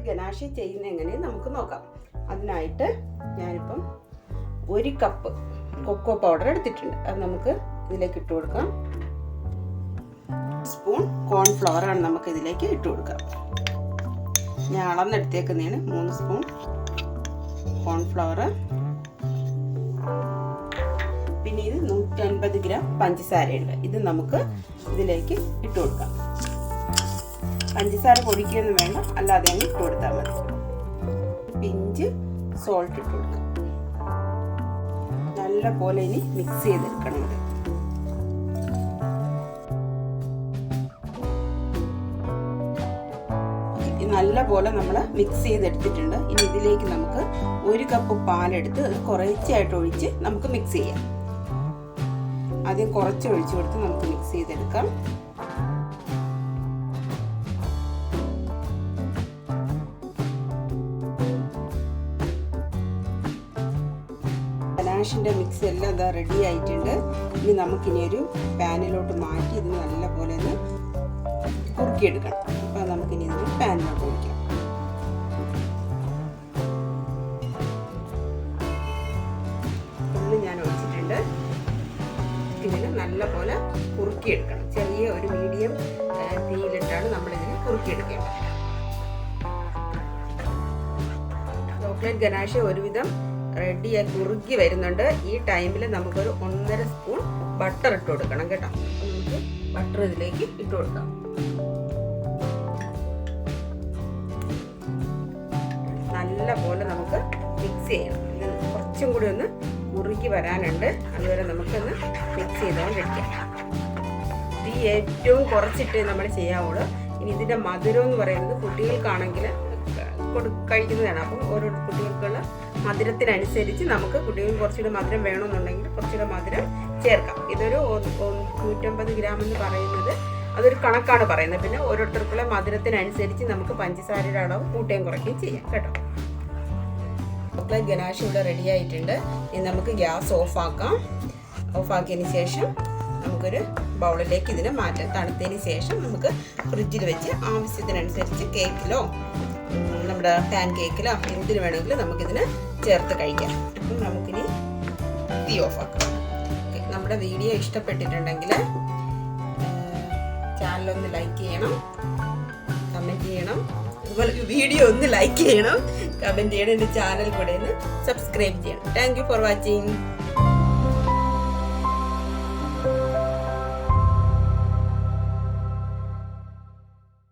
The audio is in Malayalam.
ഗനാഷ് ചെയ്യുന്ന എങ്ങനെ നമുക്ക് നോക്കാം. അതിനായിട്ട് ഞാനിപ്പം 1 കപ്പ് കൊക്കോ പൗഡർ എടുത്തിട്ടുണ്ട്. അത് നമുക്ക് ഇതിലേക്ക് ഇട്ട് കൊടുക്കാം. സ്പൂൺ കോൺഫ്ലവർ ആണ് നമുക്ക് ഇതിലേക്ക് ഇട്ട് കൊടുക്കാം. ഞാൻ അളന്നെടുത്തേക്കുന്നതാണ് 3 സ്പൂൺ കോൺഫ്ലവർ. പിന്നെ ഇത് 150 ഗ്രാം പഞ്ചസാരയുണ്ട്. ഇത് നമുക്ക് ഇതിലേക്ക് ഇട്ട് കൊടുക്കാം. പഞ്ചസാര പൊടിക്കൊന്നും വേണ്ട, അല്ലാതെ അങ്ങ് ഇട്ട് കൊടുത്താൽ മതി. പിഞ്ച് സോൾട്ട് ഇട്ട് കൊടുക്കാം. നല്ല പോലെ ഇനി മിക്സ് ചെയ്തെടുക്കണം. ഇത് നല്ല പോലെ നമ്മൾ മിക്സ് ചെയ്തെടുത്തിട്ടുണ്ട്. ഇനി ഇതിലേക്ക് നമുക്ക് 1 കപ്പ് പാലെടുത്ത് കുറച്ചായിട്ട് ഒഴിച്ച് നമുക്ക് മിക്സ് ചെയ്യാം. ആദ്യം കുറച്ച് ഒഴിച്ചു കൊടുത്ത് നമുക്ക് മിക്സ് ചെയ്തെടുക്കാം. ഗനാഷിൻ്റെ മിക്സ് എല്ലാം ഇതാ റെഡി ആയിട്ടുണ്ട്. ഇനി നമുക്കിനി ഒരു പാനിലോട്ട് മാറ്റി ഇത് നല്ല പോലെ ഒന്ന് കുറുക്കിയെടുക്കണം. അപ്പോൾ നമുക്കിനി ഇതിന് പാനിലോട്ട് ഒഴിക്കാം. ഞാൻ ഒഴിച്ചിട്ടുണ്ട്. ഇതിന് നല്ല പോലെ കുറുക്കിയെടുക്കണം. ചെറിയ ഒരു മീഡിയം തീയിലിട്ടാണ് നമ്മളിതിന് കുറുക്കിയെടുക്കേണ്ടത്. ചോക്ലേറ്റ് ഗനാഷ് ഒരുവിധം റെഡിയായി കുറുക്കി വരുന്നുണ്ട്. ഈ ടൈമിൽ നമുക്കൊരു 1.5 സ്പൂൺ ബട്ടർ ഇട്ട് കൊടുക്കണം കേട്ടോ. നമുക്ക് ബട്ടർ ഇതിലേക്ക് ഇട്ട് കൊടുക്കാം. നല്ല പോലെ നമുക്ക് മിക്സ് ചെയ്യണം. ഇത് കുറച്ചും കൂടി ഒന്ന് കുറുക്കി വരാനുണ്ട്. അതുവരെ നമുക്കൊന്ന് മിക്സ് ചെയ്തുകൊണ്ടിരിക്കാം. തീ ഏറ്റവും കുറച്ചിട്ട് നമ്മൾ ചെയ്യാവുള്ളൂ. ഇനി ഇതിൻ്റെ മധുരം എന്ന് പറയുന്നത് കുട്ടികൾക്കാണെങ്കിൽ കഴിക്കുന്നതാണ്. അപ്പം ഓരോ കുട്ടികൾക്കുള്ള മധുരത്തിനനുസരിച്ച് നമുക്ക് കുട്ടികൾക്ക് കുറച്ചുകൂടെ മധുരം വേണമെന്നുണ്ടെങ്കിൽ കുറച്ചുകൂടെ മധുരം ചേർക്കാം. ഇതൊരു 150 ഗ്രാം എന്ന് പറയുന്നത് അതൊരു കണക്കാണ് പറയുന്നത്. പിന്നെ ഓരോരുത്തർക്കുള്ള മധുരത്തിനനുസരിച്ച് നമുക്ക് പഞ്ചസാരയുടെ അളവ് കൂട്ടുകയും കുറയ്ക്കുകയും ചെയ്യാം കേട്ടോ. ചോക്ലേറ്റ് ഗനാഷ് ഇവിടെ റെഡി ആയിട്ടുണ്ട്. ഇനി നമുക്ക് ഗ്യാസ് ഓഫാക്കാം. ഓഫാക്കിയതിന് ശേഷം നമുക്കൊരു ബൗളിലേക്ക് ഇതിനെ മാറ്റാം. തണുത്തതിന് ശേഷം നമുക്ക് ഫ്രിഡ്ജിൽ വെച്ച് ആവശ്യത്തിനനുസരിച്ച് കേക്കിലോ നമ്മുടെ പാൻ കേക്കിലോ എന്തിനു വേണമെങ്കിലും നമുക്കിതിന് ചേർത്ത് കഴിക്കാം. അപ്പം നമുക്കിനി തീ ഓഫാക്കാം. നമ്മുടെ വീഡിയോ ഇഷ്ടപ്പെട്ടിട്ടുണ്ടെങ്കിൽ ചാനലൊന്ന് ലൈക്ക് ചെയ്യണം, കമൻറ്റ് ചെയ്യണം. അതുപോലെ വീഡിയോ ഒന്ന് ലൈക്ക് ചെയ്യണം, കമൻറ്റ് ചെയ്യണം. എൻ്റെ ചാനൽ കൂടെ ഒന്ന് സബ്സ്ക്രൈബ് ചെയ്യണം. Thank you for watching.